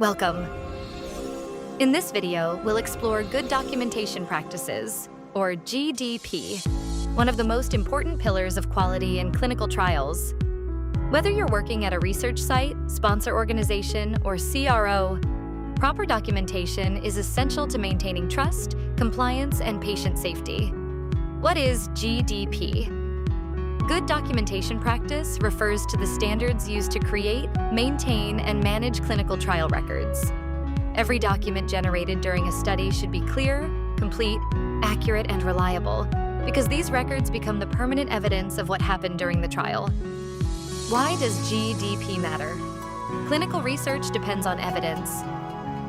Welcome. In this video, we'll explore good documentation practices, or GDP, one of the most important pillars of quality in clinical trials. Whether you're working at a research site, sponsor organization, or CRO, proper documentation is essential to maintaining trust, compliance, and patient safety. What is GDP? Good documentation practice refers to the standards used to create, maintain, and manage clinical trial records. Every document generated during a study should be clear, complete, accurate, and reliable, because these records become the permanent evidence of what happened during the trial. Why does GDP matter? Clinical research depends on evidence.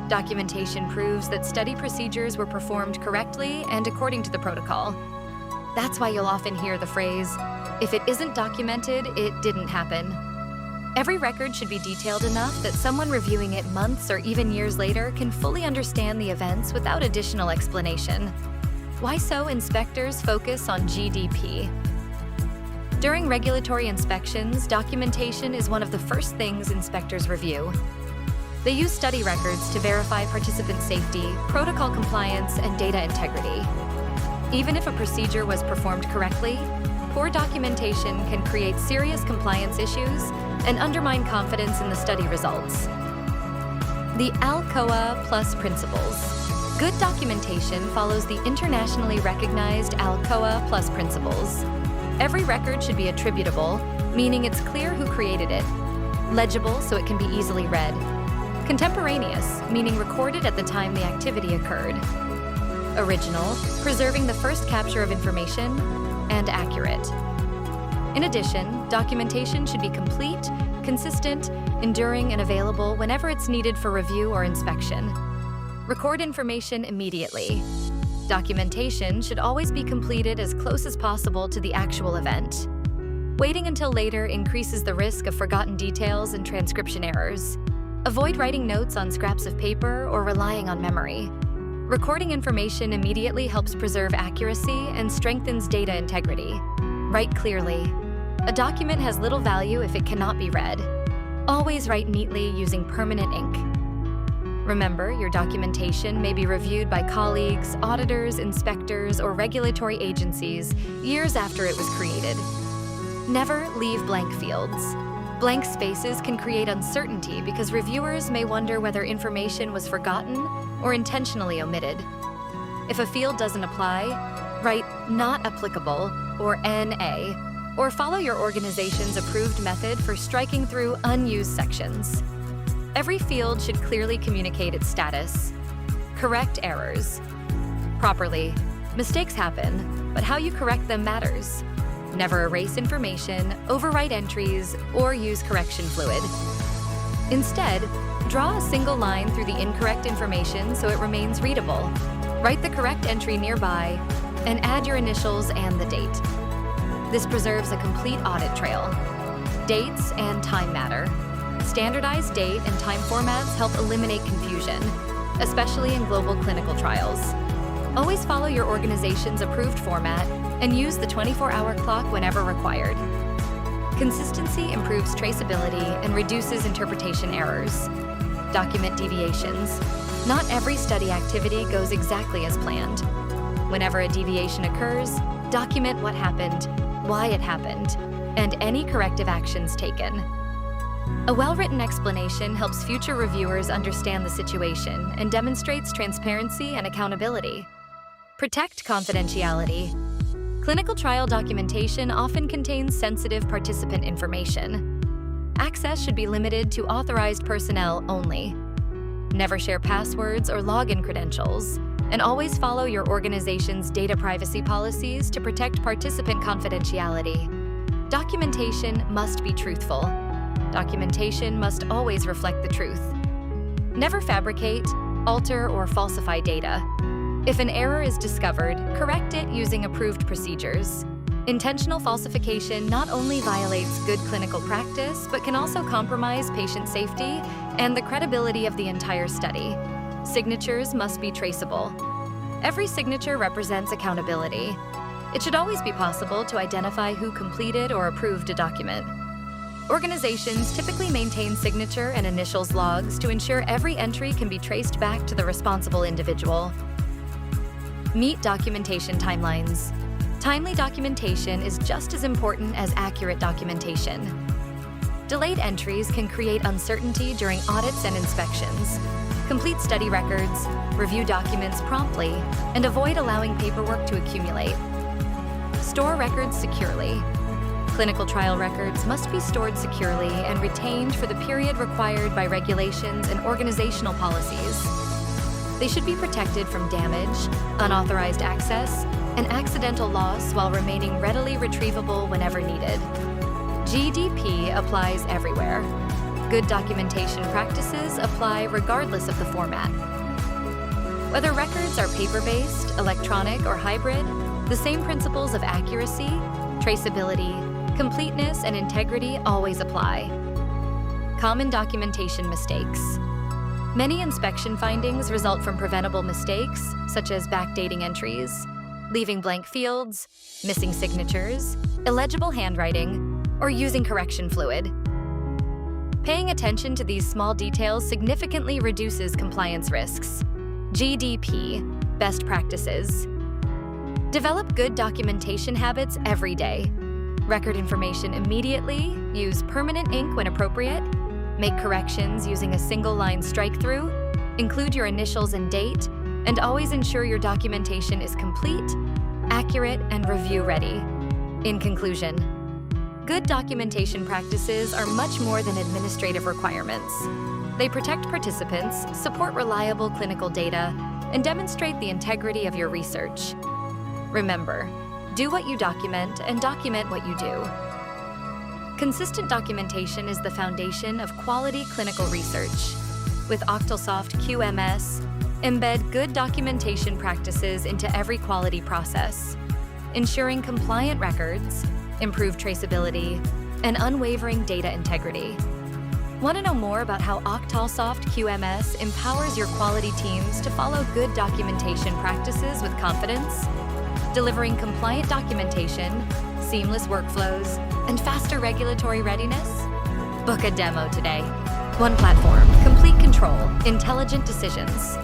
Documentation proves that study procedures were performed correctly and according to the protocol. That's why you'll often hear the phrase, "If it isn't documented, it didn't happen." Every record should be detailed enough that someone reviewing it months or even years later can fully understand the events without additional explanation. Why so inspectors focus on GDP? During regulatory inspections, documentation is one of the first things inspectors review. They use study records to verify participant safety, protocol compliance, and data integrity. Even if a procedure was performed correctly, poor documentation can create serious compliance issues and undermine confidence in the study results. The ALCOA Plus principles. Good documentation follows the internationally recognized ALCOA Plus principles. Every record should be attributable, meaning it's clear who created it. Legible, so it can be easily read. Contemporaneous, meaning recorded at the time the activity occurred. Original, preserving the first capture of information, and accurate. In addition, documentation should be complete, consistent, enduring, and available whenever it's needed for review or inspection. Record information immediately. Documentation should always be completed as close as possible to the actual event. Waiting until later increases the risk of forgotten details and transcription errors. Avoid writing notes on scraps of paper or relying on memory. Recording information immediately helps preserve accuracy and strengthens data integrity. Write clearly. A document has little value if it cannot be read. Always write neatly using permanent ink. Remember, your documentation may be reviewed by colleagues, auditors, inspectors, or regulatory agencies years after it was created. Never leave blank fields. Blank spaces can create uncertainty because reviewers may wonder whether information was forgotten or intentionally omitted. If a field doesn't apply, write "not applicable" or NA, or follow your organization's approved method for striking through unused sections. Every field should clearly communicate its status. Correct errors. Properly. Mistakes happen, but how you correct them matters. Never erase information, overwrite entries, or use correction fluid. Instead, draw a single line through the incorrect information so it remains readable. Write the correct entry nearby, and add your initials and the date. This preserves a complete audit trail. Dates and time matter. Standardized date and time formats help eliminate confusion, especially in global clinical trials. Always follow your organization's approved format and use the 24-hour clock whenever required. Consistency improves traceability and reduces interpretation errors. Document deviations. Not every study activity goes exactly as planned. Whenever a deviation occurs, document what happened, why it happened, and any corrective actions taken. A well-written explanation helps future reviewers understand the situation and demonstrates transparency and accountability. Protect confidentiality. Clinical trial documentation often contains sensitive participant information. Access should be limited to authorized personnel only. Never share passwords or login credentials, and always follow your organization's data privacy policies to protect participant confidentiality. Documentation must be truthful. Documentation must always reflect the truth. Never fabricate, alter, or falsify data. If an error is discovered, correct it using approved procedures. Intentional falsification not only violates good clinical practice, but can also compromise patient safety and the credibility of the entire study. Signatures must be traceable. Every signature represents accountability. It should always be possible to identify who completed or approved a document. Organizations typically maintain signature and initials logs to ensure every entry can be traced back to the responsible individual. Meet documentation timelines. Timely documentation is just as important as accurate documentation. Delayed entries can create uncertainty during audits and inspections. Complete study records, review documents promptly, and avoid allowing paperwork to accumulate. Store records securely. Clinical trial records must be stored securely and retained for the period required by regulations and organizational policies. They should be protected from damage, unauthorized access, and accidental loss while remaining readily retrievable whenever needed. GDP applies everywhere. Good documentation practices apply regardless of the format. Whether records are paper-based, electronic, or hybrid, the same principles of accuracy, traceability, completeness, and integrity always apply. Common documentation mistakes. Many inspection findings result from preventable mistakes, such as backdating entries, leaving blank fields, missing signatures, illegible handwriting, or using correction fluid. Paying attention to these small details significantly reduces compliance risks. GDP, best practices. Develop good documentation habits every day. Record information immediately, use permanent ink when appropriate, make corrections using a single-line strike-through, include your initials and date, and always ensure your documentation is complete, accurate, and review-ready. In conclusion, good documentation practices are much more than administrative requirements. They protect participants, support reliable clinical data, and demonstrate the integrity of your research. Remember, do what you document and document what you do. Consistent documentation is the foundation of quality clinical research. With Octalsoft QMS, embed good documentation practices into every quality process, ensuring compliant records, improved traceability, and unwavering data integrity. Want to know more about how Octalsoft QMS empowers your quality teams to follow good documentation practices with confidence? Delivering compliant documentation, seamless workflows, and faster regulatory readiness? Book a demo today. One platform, complete control, intelligent decisions.